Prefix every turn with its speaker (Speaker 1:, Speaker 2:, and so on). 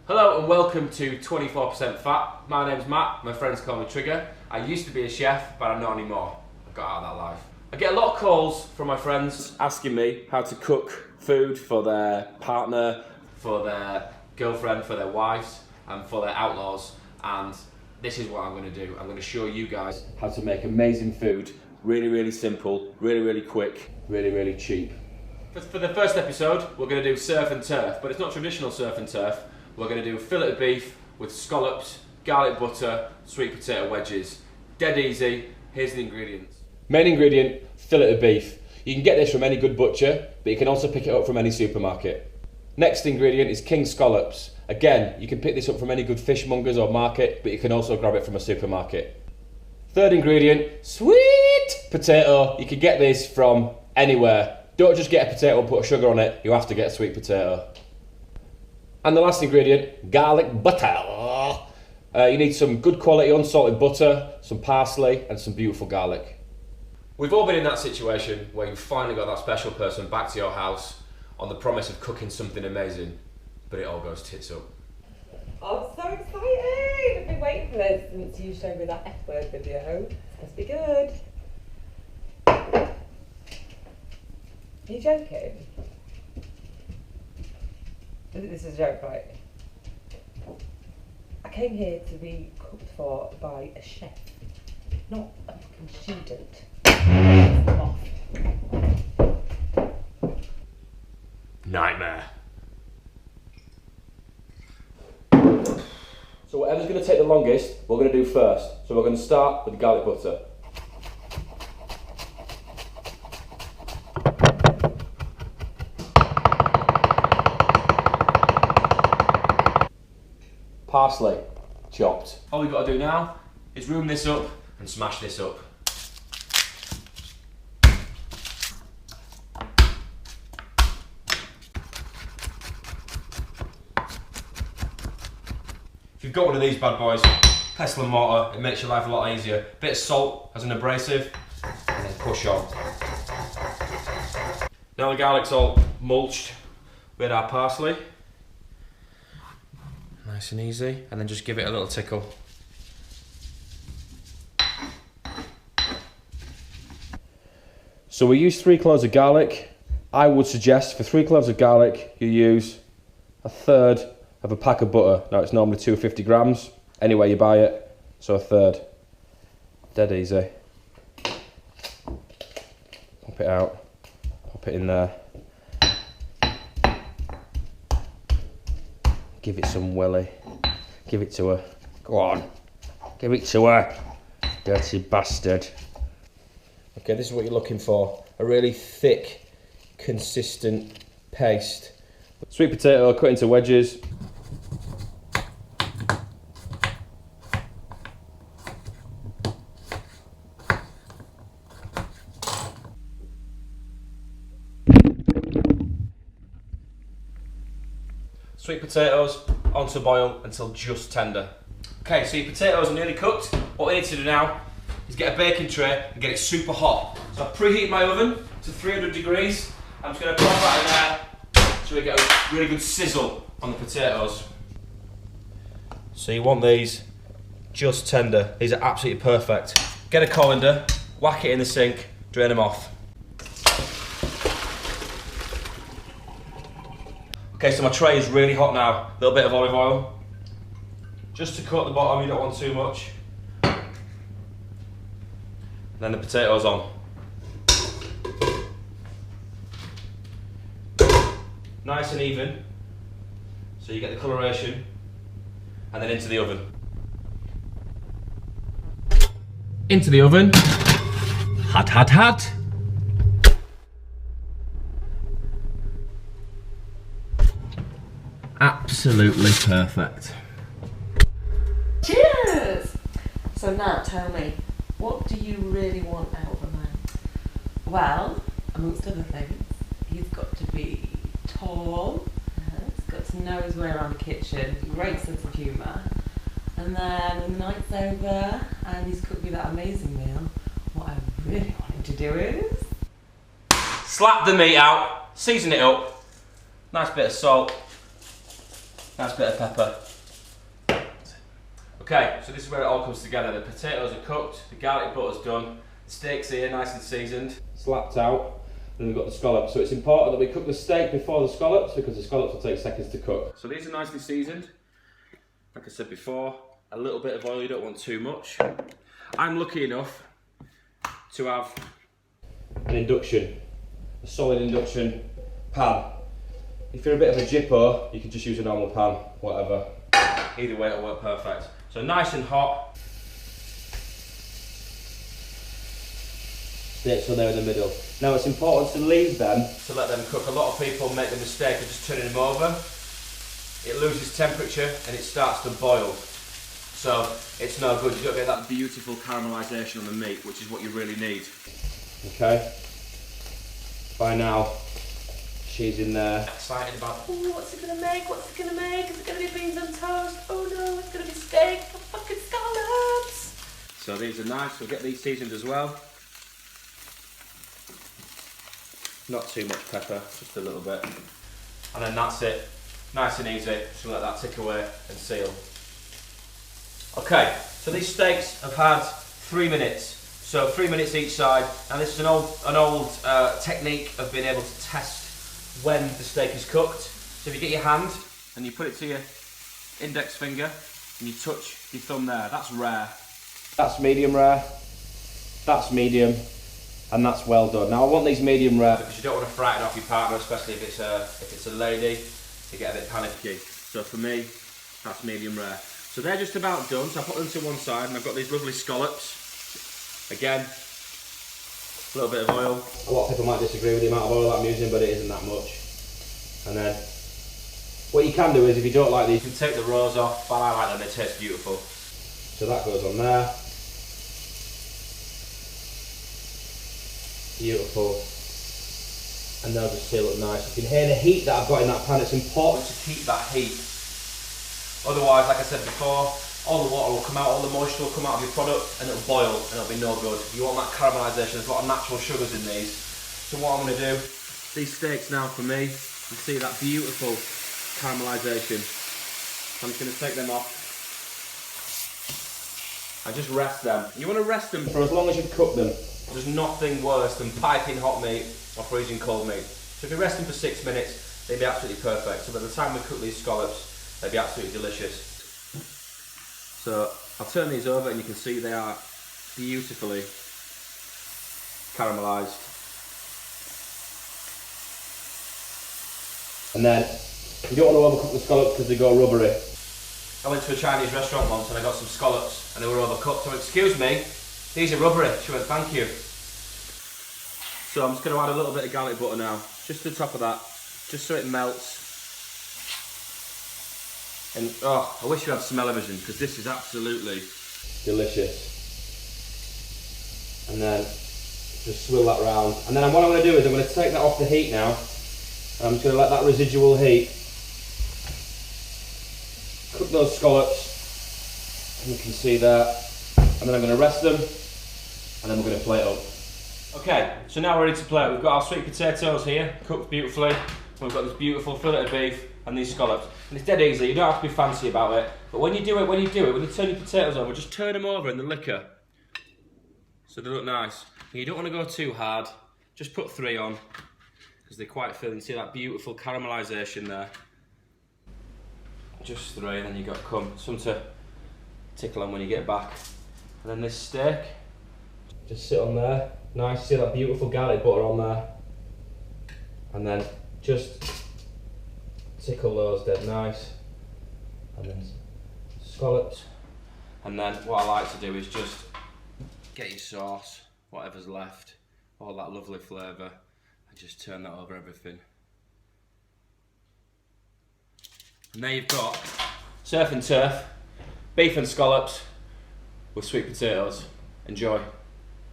Speaker 1: Hello and welcome to 24% Fat. My name's Matt, my friends call me Trigger. I used to be a chef, but I'm not anymore. I got out of that life. I get a lot of calls from my friends asking me how to cook food for their partner, for their girlfriend, for their wives, and for their outlaws. And this is what I'm going to do. I'm going to show you guys how to make amazing food, really simple, really quick, really cheap. For the first episode, we're going to do surf and turf, but it's not traditional surf and turf. We're going to do fillet of beef with scallops, garlic butter, sweet potato wedges. Dead easy. Here's the ingredients. Main ingredient, fillet of beef. You can get this from any good butcher, but you can also pick it up from any supermarket. Next ingredient is king scallops. Again, you can pick this up from any good fishmongers or market, but you can also grab it from a supermarket. Third ingredient, sweet potato. You can get this from anywhere. Don't just get a potato and put sugar on it, you have to get a sweet potato. And the last ingredient, garlic butter. You need some good quality unsalted butter, some parsley and some beautiful garlic. We've all been in that situation where you've finally got that special person back to your house on the promise of cooking something amazing, but it all goes tits up.
Speaker 2: I'm so excited! I've been waiting for this since you showed me that F-word video. It's supposed to be good. Are you joking? This is a joke, right? I came here to be cooked for by a chef, not a fucking student. I'm off.
Speaker 1: Nightmare. So whatever's going to take the longest, we're going to do first. So we're going to start with the garlic butter. Parsley, chopped. All we've got to do now is room this up and smash this up. If you've got one of these bad boys, pestle and mortar, it makes your life a lot easier. Bit of salt as an abrasive, and then push on. Now the garlic's all mulched with our parsley. Nice and easy, and then just give it a little tickle. So we use 3 cloves of garlic. I would suggest for 3 cloves of garlic, you use a third of a pack of butter. Now it's normally 250 grams, anywhere you buy it, so a third. Dead easy. Pop it out, pop it in there. Give it some willy. Give it to her. Go on. Give it to her. Dirty bastard. Okay, this is what you're looking for. A really thick, consistent paste. Sweet potato cut into wedges. Sweet potatoes onto boil until just tender. Okay, so your potatoes are nearly cooked. What we need to do now is get a baking tray and get it super hot. So I've preheated my oven to 300 degrees. I'm just going to pop that in there so we get a really good sizzle on the potatoes. So you want these just tender. These are absolutely perfect. Get a colander, whack it in the sink, drain them off. Okay, so my tray is really hot now. A little bit of olive oil. Just to coat the bottom, you don't want too much. And then the potatoes on. Nice and even. So you get the coloration. And then into the oven. Into the oven. Hot. Absolutely perfect.
Speaker 2: Cheers! So now tell me, what do you really want out of a man? Well, amongst other things, he's got to be tall, he's got to know his way around the kitchen, great sense of humour, and then when the night's over and he's cooked me that amazing meal, what I really want him to do is... slap the meat out, season it up, nice bit of salt,
Speaker 1: Nice bit of pepper. Okay, so this is where it all comes together. The potatoes are cooked, the garlic butter's done, the steak's here, nice and seasoned, slapped out, and we've got the scallops. So it's important that we cook the steak before the scallops because the scallops will take seconds to cook. So these are nicely seasoned. Like I said before, a little bit of oil, you don't want too much. I'm lucky enough to have an induction, a solid induction pan. If you're a bit of a jippo, you can just use a normal pan, whatever. Either way it'll work perfect. So nice and hot. Steaks are there in the middle. Now it's important to leave them, to let them cook. A lot of people make the mistake of just turning them over. It loses temperature and it starts to boil. So it's no good, you don't get that beautiful caramelisation on the meat, which is what you really need. Okay, by now, she's in there. Excited about, oh, what's it gonna make? What's it gonna make? Is it gonna be beans on toast? Oh no, it's gonna be steak or fucking scallops. So these are nice, we'll get these seasoned as well. Not too much pepper, just a little bit. And then that's it. Nice and easy, just let that tick away and seal. Okay, so these steaks have had 3 minutes. So 3 minutes each side, and this is an old technique of being able to test when the steak is cooked. So if you get your hand and you put it to your index finger and you touch your thumb there, that's rare. That's medium rare, that's medium, and that's well done. Now I want these medium rare because you don't want to frighten off your partner, especially if it's a lady, to get a bit panicky. So for me, that's medium rare. So they're just about done, so I put them to one side and I've got these lovely scallops. Again, a little bit of oil. A lot of people might disagree with the amount of oil that I'm using, but it isn't that much. And then, what you can do is, if you don't like these, you can take the roes off, but I like them, they taste beautiful. So that goes on there. Beautiful. And they'll just seal up nice. You can hear the heat that I've got in that pan. It's important to keep that heat. Otherwise, like I said before, all the water will come out, all the moisture will come out of your product and it'll boil and it'll be no good. You want that caramelisation, there's a lot of natural sugars in these. So what I'm going to do, these steaks now for me, you see that beautiful caramelisation. I'm just going to take them off and just rest them. You want to rest them for as long as you've cooked them. There's nothing worse than piping hot meat or freezing cold meat. So if you rest them for 6 minutes, they'll be absolutely perfect. So by the time we cook these scallops, they'll be absolutely delicious. So I'll turn these over and you can see they are beautifully caramelised. And then you don't want to overcook the scallops because they go rubbery. I went to a Chinese restaurant once and I got some scallops and they were overcooked. So excuse me, these are rubbery. She went, thank you. So I'm just going to add a little bit of garlic butter now, just to the top of that, just so it melts. And oh, I wish you had smell-o-vision because this is absolutely delicious. And then just swirl that round. And then what I'm going to do is I'm going to take that off the heat now. And I'm just going to let that residual heat cook those scallops. And you can see that. And then I'm going to rest them. And then we're going to plate up. Okay, so now we're ready to plate. We've got our sweet potatoes here, cooked beautifully. We've got this beautiful fillet of beef and these scallops. And it's dead easy, you don't have to be fancy about it. But when you when you turn your potatoes over, just turn them over in the liquor. So they look nice. And you don't want to go too hard. Just put 3 on, because they're quite filling. See that beautiful caramelisation there. Just 3, and then you've got some to tickle on when you get back. And then this steak, just sit on there. Nice, see that beautiful garlic butter on there. And then just tickle those dead nice. And then scallops. And then what I like to do is just get your sauce, whatever's left, all that lovely flavour, and just turn that over everything. And there you've got surf and turf, beef and scallops with sweet potatoes. Enjoy.